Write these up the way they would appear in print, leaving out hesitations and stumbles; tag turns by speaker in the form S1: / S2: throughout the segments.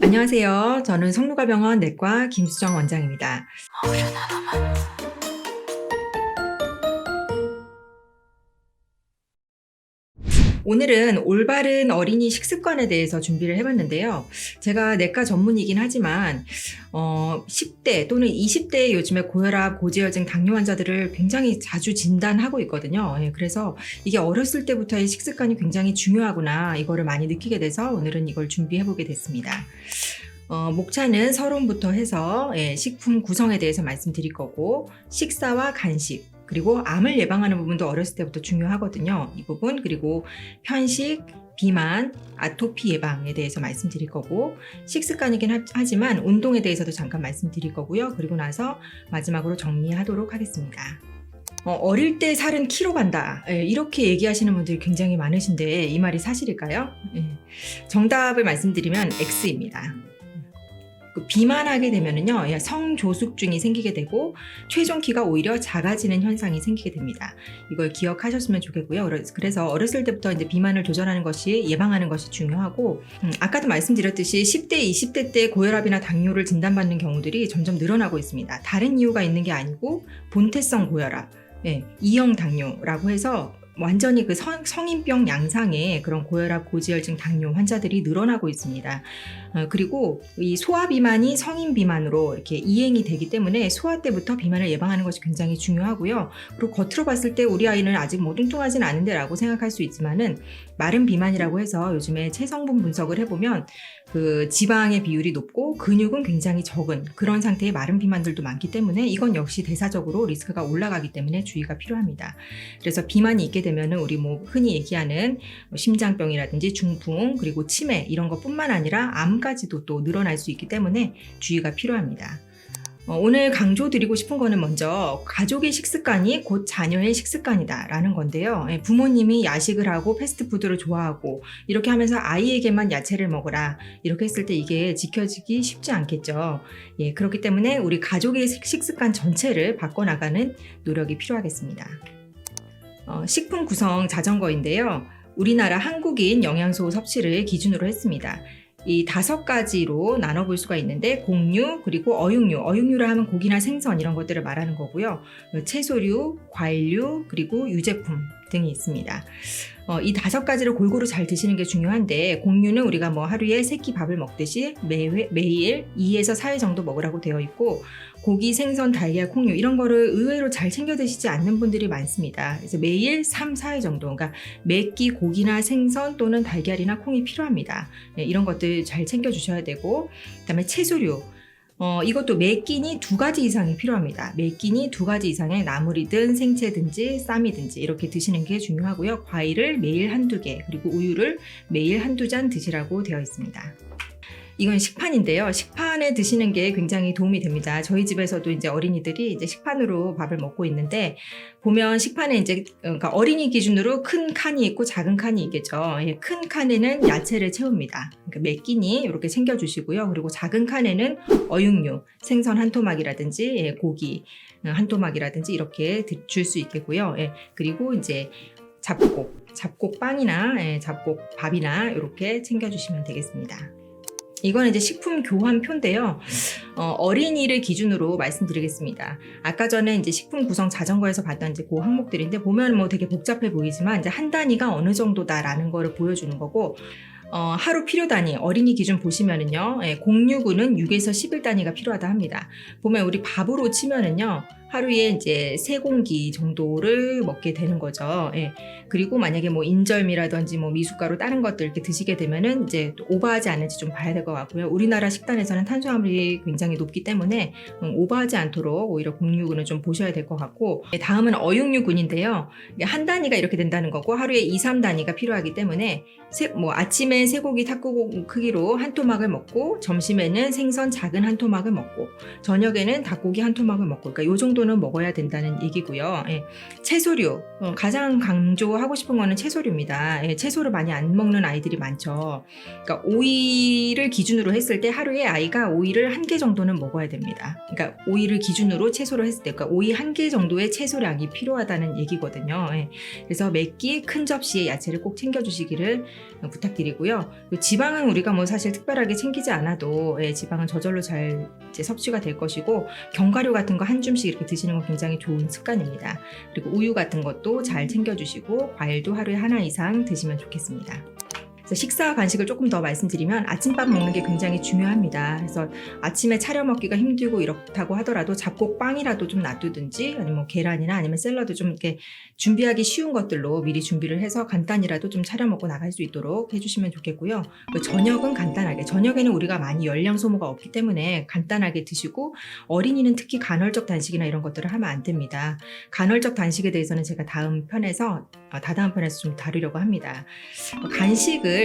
S1: 안녕하세요. 저는 성모가병원 내과 김수정 원장입니다. 오늘은 올바른 어린이 식습관에 대해서 준비를 해봤는데요. 제가 내과 전문이긴 하지만 10대 또는 20대의 요즘에 고혈압, 고지혈증, 당뇨 환자들을 굉장히 자주 진단하고 있거든요. 그래서 이게 어렸을 때부터의 식습관이 굉장히 중요하구나 이거를 많이 느끼게 돼서 오늘은 이걸 준비해보게 됐습니다. 목차는 서론부터 해서 식품 구성에 대해서 말씀드릴 거고, 식사와 간식, 그리고 암을 예방하는 부분도 어렸을 때부터 중요하거든요. 이 부분, 그리고 편식, 비만, 아토피 예방에 대해서 말씀드릴 거고, 식습관이긴 하지만 운동에 대해서도 잠깐 말씀드릴 거고요. 그리고 나서 마지막으로 정리하도록 하겠습니다. 어릴 때 살은 키로 간다. 이렇게 얘기하시는 분들이 굉장히 많으신데 이 말이 사실일까요? 정답을 말씀드리면 X입니다. 비만하게 되면은요, 성조숙증이 생기게 되고 최종 키가 오히려 작아지는 현상이 생기게 됩니다. 이걸 기억하셨으면 좋겠고요. 그래서 어렸을 때부터 이제 비만을 조절하는 것이 예방하는 것이 중요하고, 아까도 말씀드렸듯이 10대, 20대 때 고혈압이나 당뇨를 진단받는 경우들이 점점 늘어나고 있습니다. 다른 이유가 있는 게 아니고 본태성 고혈압, 2형 당뇨라고 해서 완전히 그 성인병 양상의 그런 고혈압, 고지혈증, 당뇨 환자들이 늘어나고 있습니다. 그리고 이 소아 비만이 성인 비만으로 이렇게 이행이 되기 때문에 소아 때부터 비만을 예방하는 것이 굉장히 중요하고요. 그리고 겉으로 봤을 때 우리 아이는 아직 뭐 뚱뚱하진 않은데 라고 생각할 수 있지만은 마른 비만이라고 해서 요즘에 체성분 분석을 해보면 그 지방의 비율이 높고 근육은 굉장히 적은 그런 상태의 마른 비만들도 많기 때문에 이건 역시 대사적으로 리스크가 올라가기 때문에 주의가 필요합니다. 그래서 비만이 있게 되면은 우리 뭐 흔히 얘기하는 심장병이라든지 중풍 그리고 치매 이런 것뿐만 아니라 암까지도 또 늘어날 수 있기 때문에 주의가 필요합니다. 오늘 강조드리고 싶은 거는 먼저 가족의 식습관이 곧 자녀의 식습관이다 라는 건데요. 부모님이 야식을 하고 패스트푸드를 좋아하고 이렇게 하면서 아이에게만 야채를 먹으라 이렇게 했을 때 이게 지켜지기 쉽지 않겠죠. 그렇기 때문에 우리 가족의 식습관 전체를 바꿔나가는 노력이 필요하겠습니다. 식품 구성 자전거인데요. 우리나라 한국인 영양소 섭취를 기준으로 했습니다. 이 5가지로 나눠볼 수가 있는데 곡류 그리고 어육류라 하면 고기나 생선 이런 것들을 말하는 거고요. 채소류, 과일류 그리고 유제품 등이 있습니다. 이 5가지를 골고루 잘 드시는 게 중요한데 곡류는 우리가 뭐 하루에 3끼 밥을 먹듯이 매일 2에서 4회 정도 먹으라고 되어 있고 고기, 생선, 달걀, 콩류 이런 거를 의외로 잘 챙겨 드시지 않는 분들이 많습니다. 그래서 매일 3, 4회 정도 그러니까 매 끼 고기나 생선 또는 달걀이나 콩이 필요합니다. 이런 것들 잘 챙겨 주셔야 되고 그다음에 채소류 이것도 매 끼니 2가지 이상이 필요합니다. 매 끼니 2가지 이상의 나물이든 생채든지 쌈이든지 이렇게 드시는 게 중요하고요. 과일을 매일 1-2개 그리고 우유를 매일 1-2잔 드시라고 되어 있습니다. 이건 식판인데요. 식판에 드시는 게 굉장히 도움이 됩니다. 저희 집에서도 이제 어린이들이 이제 식판으로 밥을 먹고 있는데 보면 식판에 이제 그러니까 어린이 기준으로 큰 칸이 있고 작은 칸이 있겠죠. 큰 칸에는 야채를 채웁니다. 그러니까 몇 끼니 이렇게 챙겨주시고요. 그리고 작은 칸에는 어육류, 생선 한 토막이라든지 고기 한 토막이라든지 이렇게 줄 수 있겠고요. 그리고 이제 잡곡빵이나 잡곡밥이나 이렇게 챙겨주시면 되겠습니다. 이건 이제 식품 교환표인데요. 어린이를 기준으로 말씀드리겠습니다. 아까 전에 이제 식품 구성 자전거에서 봤던 이제 그 항목들인데 보면 뭐 되게 복잡해 보이지만 이제 한 단위가 어느 정도다라는 거를 보여주는 거고 하루 필요 단위 어린이 기준 보시면은요. 공유구는 6에서 10일 단위가 필요하다 합니다. 보면 우리 밥으로 치면은요. 하루에 이제 3공기 정도를 먹게 되는 거죠. 그리고 만약에 뭐 인절미라든지 뭐 미숫가루 다른 것들 이렇게 드시게 되면은 이제 오버하지 않는지 좀 봐야 될 것 같고요. 우리나라 식단에서는 탄수화물이 굉장히 높기 때문에 오버하지 않도록 오히려 공유군을 좀 보셔야 될 것 같고 다음은 어육류군인데요. 한 단위가 이렇게 된다는 거고 하루에 2, 3단위가 필요하기 때문에 아침에 쇠고기 탁구 크기로 한 토막을 먹고 점심에는 생선 작은 한 토막을 먹고 저녁에는 닭고기 한 토막을 먹고 그러니까 요 정도 정도는 먹어야 된다는 얘기고요. 예. 채소류, 가장 강조하고 싶은 거는 채소류입니다. 예, 채소를 많이 안 먹는 아이들이 많죠. 그러니까 오이를 기준으로 했을 때 하루에 아이가 오이를 1개 정도는 먹어야 됩니다. 그러니까 오이를 기준으로 채소를 했을 때, 그러니까 오이 1개 정도의 채소량이 필요하다는 얘기거든요. 예. 그래서 매 끼 큰 접시에 야채를 꼭 챙겨주시기를 부탁드리고요. 지방은 우리가 뭐 사실 특별하게 챙기지 않아도 지방은 저절로 잘 이제 섭취가 될 것이고, 견과류 같은 거 한 줌씩 이렇게 드시는 건 굉장히 좋은 습관입니다. 그리고 우유 같은 것도 잘 챙겨주시고, 과일도 하루에 하나 이상 드시면 좋겠습니다. 식사 간식을 조금 더 말씀드리면, 아침밥 먹는 게 굉장히 중요합니다. 그래서 아침에 차려 먹기가 힘들고 이렇다고 하더라도 잡곡빵이라도 좀 놔두든지, 아니면 뭐 계란이나 아니면 샐러드 좀 이렇게 준비하기 쉬운 것들로 미리 준비를 해서 간단히라도 좀 차려 먹고 나갈 수 있도록 해주시면 좋겠고요. 저녁은 간단하게, 저녁에는 우리가 많이 열량 소모가 없기 때문에 간단하게 드시고, 어린이는 특히 간헐적 단식이나 이런 것들을 하면 안 됩니다. 간헐적 단식에 대해서는 제가 다다음 편에서 좀 다루려고 합니다. 간식을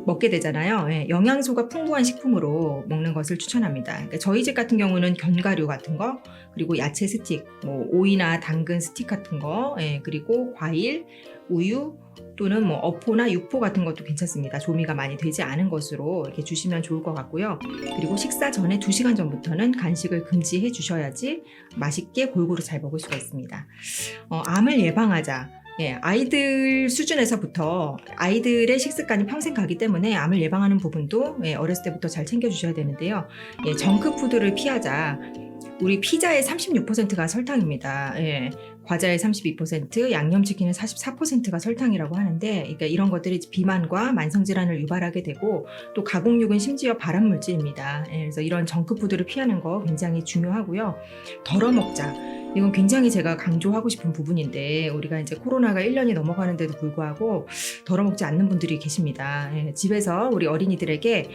S1: 먹게 되잖아요. 영양소가 풍부한 식품으로 먹는 것을 추천합니다. 그러니까 저희 집 같은 경우는 견과류 같은 거, 그리고 야채 스틱, 뭐 오이나 당근 스틱 같은 거, 그리고 과일, 우유, 또는 뭐 어포나 육포 같은 것도 괜찮습니다. 조미가 많이 되지 않은 것으로 이렇게 주시면 좋을 것 같고요. 그리고 식사 전에 2시간 전부터는 간식을 금지해 주셔야지 맛있게 골고루 잘 먹을 수가 있습니다. 암을 예방하자. 아이들 수준에서부터 아이들의 식습관이 평생 가기 때문에 암을 예방하는 부분도 어렸을 때부터 잘 챙겨주셔야 되는데요. 정크푸드를 피하자. 우리 피자의 36%가 설탕입니다. 과자의 32%, 양념치킨의 44%가 설탕이라고 하는데, 그러니까 이런 것들이 비만과 만성질환을 유발하게 되고, 또 가공육은 심지어 발암물질입니다. 그래서 이런 정크푸드를 피하는 거 굉장히 중요하고요. 덜어 먹자. 이건 굉장히 제가 강조하고 싶은 부분인데, 우리가 이제 코로나가 1년이 넘어가는데도 불구하고 덜어 먹지 않는 분들이 계십니다. 집에서 우리 어린이들에게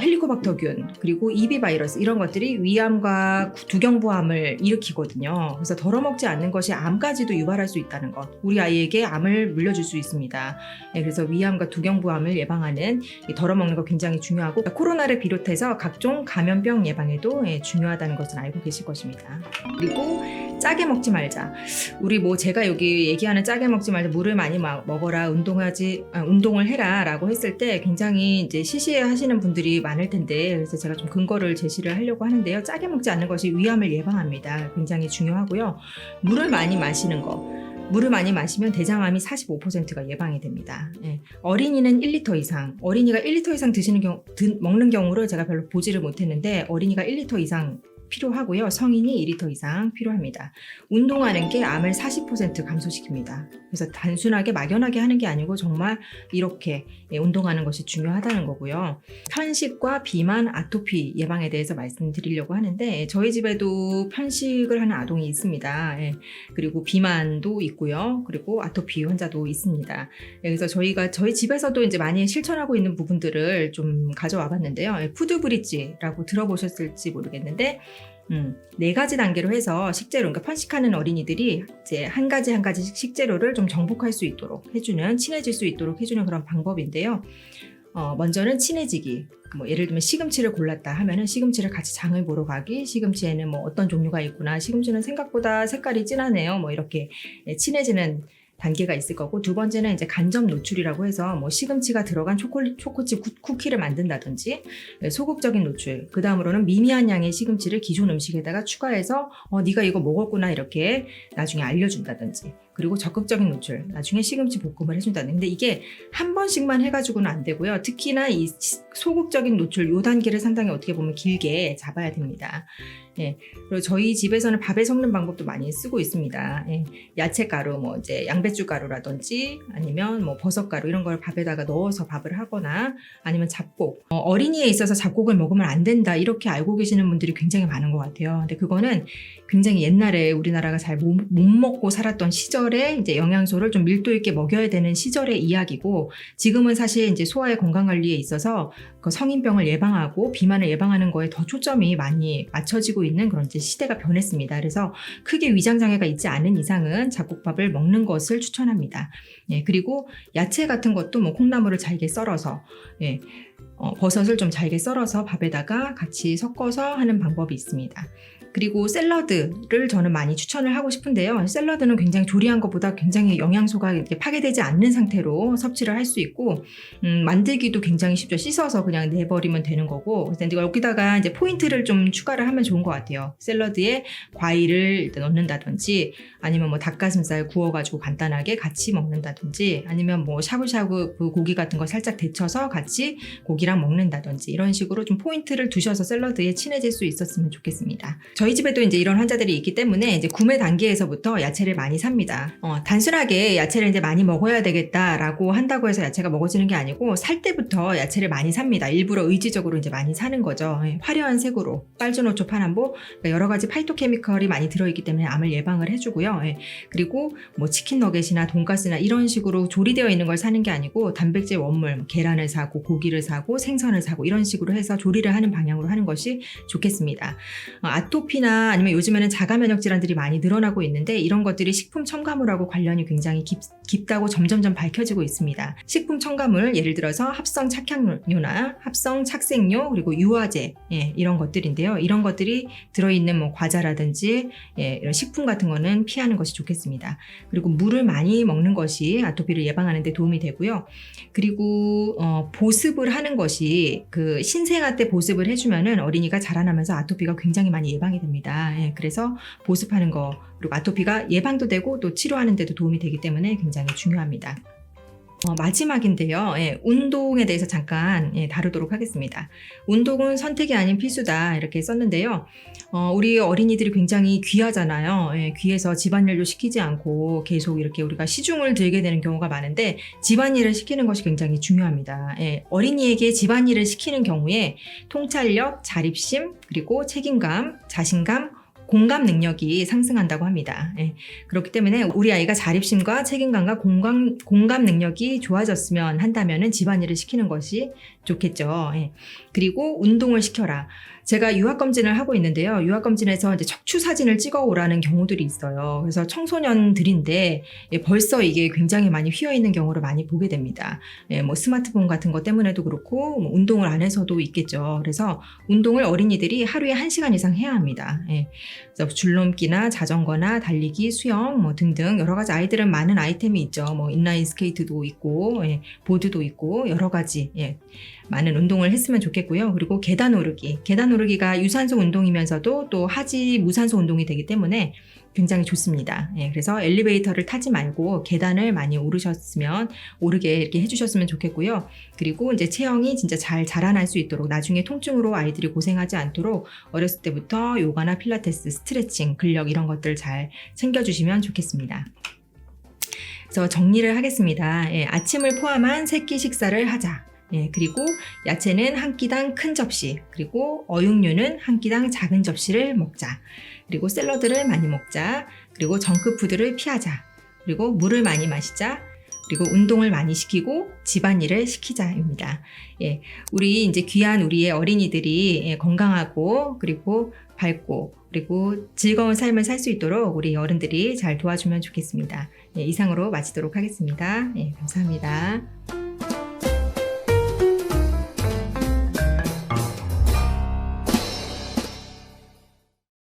S1: 헬리코박터균, 그리고 EB 바이러스, 이런 것들이 위암과 두경부암을 일으키거든요. 그래서 덜어 먹지 않는 것이 암까지도 유발할 수 있다는 것, 우리 아이에게 암을 물려줄 수 있습니다. 그래서 위암과 두경부암을 예방하는 덜어 먹는 거 굉장히 중요하고, 코로나를 비롯해서 각종 감염병 예방에도 중요하다는 것은 알고 계실 것입니다. 그리고 짜게 먹지 말자. 우리 뭐 제가 여기 얘기하는 짜게 먹지 말자, 물을 많이 먹어라, 운동을 해라 라고 했을 때 굉장히 이제 시시해 하시는 분들이 많을 텐데, 그래서 제가 좀 근거를 제시를 하려고 하는데요. 짜게 먹지 않는 것이 위암을 예방합니다. 굉장히 중요하고요. 물을 많이 마시는 거. 물을 많이 마시면 대장암이 45%가 예방이 됩니다. 어린이는 1리터 이상, 어린이가 1리터 이상 먹는 경우를 제가 별로 보지를 못했는데, 어린이가 1리터 이상 필요하고요. 성인이 2리터 이상 필요합니다. 운동하는 게 암을 40% 감소시킵니다. 그래서 단순하게 막연하게 하는 게 아니고 정말 이렇게 운동하는 것이 중요하다는 거고요. 편식과 비만, 아토피 예방에 대해서 말씀드리려고 하는데, 저희 집에도 편식을 하는 아동이 있습니다. 그리고 비만도 있고요. 그리고 아토피 환자도 있습니다. 그래서 저희 집에서도 이제 많이 실천하고 있는 부분들을 좀 가져와 봤는데요. 푸드 브릿지라고 들어보셨을지 모르겠는데, 4가지 단계로 해서 식재료, 그러니까 편식하는 어린이들이 이제 한 가지 식재료를 좀 정복할 수 있도록 해주는, 친해질 수 있도록 해주는 그런 방법인데요. 먼저는 친해지기. 뭐 예를 들면 시금치를 골랐다 하면은 시금치를 같이 장을 보러 가기, 시금치에는 뭐 어떤 종류가 있구나, 시금치는 생각보다 색깔이 진하네요, 뭐 이렇게 친해지는 단계가 있을 거고, 2번째는 이제 간접 노출이라고 해서 뭐 시금치가 들어간 초코칩 쿠키를 만든다든지, 소극적인 노출. 그 다음으로는 미미한 양의 시금치를 기존 음식에다가 추가해서 네가 이거 먹었구나 이렇게 나중에 알려준다든지, 그리고 적극적인 노출, 나중에 시금치 볶음을 해준다는. 근데 이게 한 번씩만 해가지고는 안 되고요. 특히나 이 소극적인 노출, 요 단계를 상당히 어떻게 보면 길게 잡아야 됩니다. 그리고 저희 집에서는 밥에 섞는 방법도 많이 쓰고 있습니다. 야채가루, 뭐 이제 양배추 가루라든지, 아니면 뭐 버섯가루, 이런 걸 밥에다가 넣어서 밥을 하거나, 아니면 잡곡. 어린이에 있어서 잡곡을 먹으면 안 된다, 이렇게 알고 계시는 분들이 굉장히 많은 것 같아요. 근데 그거는 굉장히 옛날에 우리나라가 잘 못 먹고 살았던 시절에 이제 영양소를 좀 밀도 있게 먹여야 되는 시절의 이야기고, 지금은 사실 이제 소아의 건강 관리에 있어서 그 성인병을 예방하고 비만을 예방하는 거에 더 초점이 많이 맞춰지고 있는 그런 이제 시대가 변했습니다. 그래서 크게 위장 장애가 있지 않은 이상은 잡곡밥을 먹는 것을 추천합니다. 그리고 야채 같은 것도 뭐 콩나물을 잘게 썰어서, 버섯을 좀 잘게 썰어서 밥에다가 같이 섞어서 하는 방법이 있습니다. 그리고 샐러드를 저는 많이 추천을 하고 싶은데요. 샐러드는 굉장히 조리한 것보다 굉장히 영양소가 이렇게 파괴되지 않는 상태로 섭취를 할 수 있고, 만들기도 굉장히 쉽죠. 씻어서 그냥 내버리면 되는 거고. 그래서 여기다가 이제 포인트를 좀 추가를 하면 좋은 것 같아요. 샐러드에 과일을 넣는다든지, 아니면 뭐 닭가슴살 구워가지고 간단하게 같이 먹는다든지, 아니면 뭐 샤브샤브 그 고기 같은 거 살짝 데쳐서 같이 고기랑 먹는다든지, 이런 식으로 좀 포인트를 두셔서 샐러드에 친해질 수 있었으면 좋겠습니다. 저희 집에도 이제 이런 환자들이 있기 때문에 이제 구매 단계에서부터 야채를 많이 삽니다. 단순하게 야채를 이제 많이 먹어야 되겠다라고 한다고 해서 야채가 먹어지는 게 아니고, 살 때부터 야채를 많이 삽니다. 일부러 의지적으로 이제 많이 사는 거죠. 화려한 색으로 빨주노초 파남보, 그러니까 여러 가지 파이토케미컬이 많이 들어있기 때문에 암을 예방을 해주고요. 그리고 뭐 치킨 너겟이나 돈가스나 이런 식으로 조리되어 있는 걸 사는 게 아니고, 단백질 원물, 계란을 사고 고기를 사고 생선을 사고 이런 식으로 해서 조리를 하는 방향으로 하는 것이 좋겠습니다. 아토피나 아니면 요즘에는 자가 면역 질환들이 많이 늘어나고 있는데, 이런 것들이 식품 첨가물하고 관련이 굉장히 깊다고 점점점 밝혀지고 있습니다. 식품 첨가물, 예를 들어서 합성 착향료나 합성 착색료, 그리고 유화제, 이런 것들인데요. 이런 것들이 들어있는 뭐 과자라든지 이런 식품 같은 거는 피하는 것이 좋겠습니다. 그리고 물을 많이 먹는 것이 아토피를 예방하는 데 도움이 되고요. 그리고 보습을 하는 것이, 그 신생아 때 보습을 해주면은 어린이가 자라나면서 아토피가 굉장히 많이 예방이 됩니다. 그래서 보습하는 거, 그리고 아토피가 예방도 되고 또 치료하는 데도 도움이 되기 때문에 굉장히 중요합니다. 마지막인데요. 운동에 대해서 잠깐 다루도록 하겠습니다. 운동은 선택이 아닌 필수다, 이렇게 썼는데요. 우리 어린이들이 굉장히 귀하잖아요. 귀해서 집안일도 시키지 않고 계속 이렇게 우리가 시중을 들게 되는 경우가 많은데, 집안일을 시키는 것이 굉장히 중요합니다. 어린이에게 집안일을 시키는 경우에 통찰력, 자립심, 그리고 책임감, 자신감, 공감 능력이 상승한다고 합니다. 그렇기 때문에 우리 아이가 자립심과 책임감과 공감 능력이 좋아졌으면 한다면은 집안일을 시키는 것이 좋겠죠. 그리고 운동을 시켜라. 제가 유학검진을 하고 있는데요. 유학검진에서 이제 척추 사진을 찍어 오라는 경우들이 있어요. 그래서 청소년들인데 벌써 이게 굉장히 많이 휘어있는 경우를 많이 보게 됩니다. 뭐 스마트폰 같은 것 때문에도 그렇고, 뭐 운동을 안 해서도 있겠죠. 그래서 운동을 어린이들이 하루에 1시간 이상 해야 합니다. 그래서 줄넘기나 자전거나 달리기, 수영 뭐 등등 여러 가지, 아이들은 많은 아이템이 있죠. 뭐 인라인 스케이트도 있고, 보드도 있고, 여러 가지 많은 운동을 했으면 좋겠고요. 그리고 계단 오르기가 유산소 운동이면서도 또 하지 무산소 운동이 되기 때문에 굉장히 좋습니다. 그래서 엘리베이터를 타지 말고 계단을 많이 오르게 이렇게 해주셨으면 좋겠고요. 그리고 이제 체형이 진짜 잘 자라날 수 있도록, 나중에 통증으로 아이들이 고생하지 않도록 어렸을 때부터 요가나 필라테스, 스트레칭, 근력 이런 것들 잘 챙겨주시면 좋겠습니다. 그래서 정리를 하겠습니다. 아침을 포함한 3끼 식사를 하자. 그리고 야채는 한 끼당 큰 접시, 그리고 어육류는 한 끼당 작은 접시를 먹자. 그리고 샐러드를 많이 먹자. 그리고 정크푸드를 피하자. 그리고 물을 많이 마시자. 그리고 운동을 많이 시키고 집안일을 시키자입니다. 우리 이제 귀한 우리의 어린이들이 건강하고 그리고 밝고 그리고 즐거운 삶을 살 수 있도록 우리 어른들이 잘 도와주면 좋겠습니다. 이상으로 마치도록 하겠습니다. 감사합니다.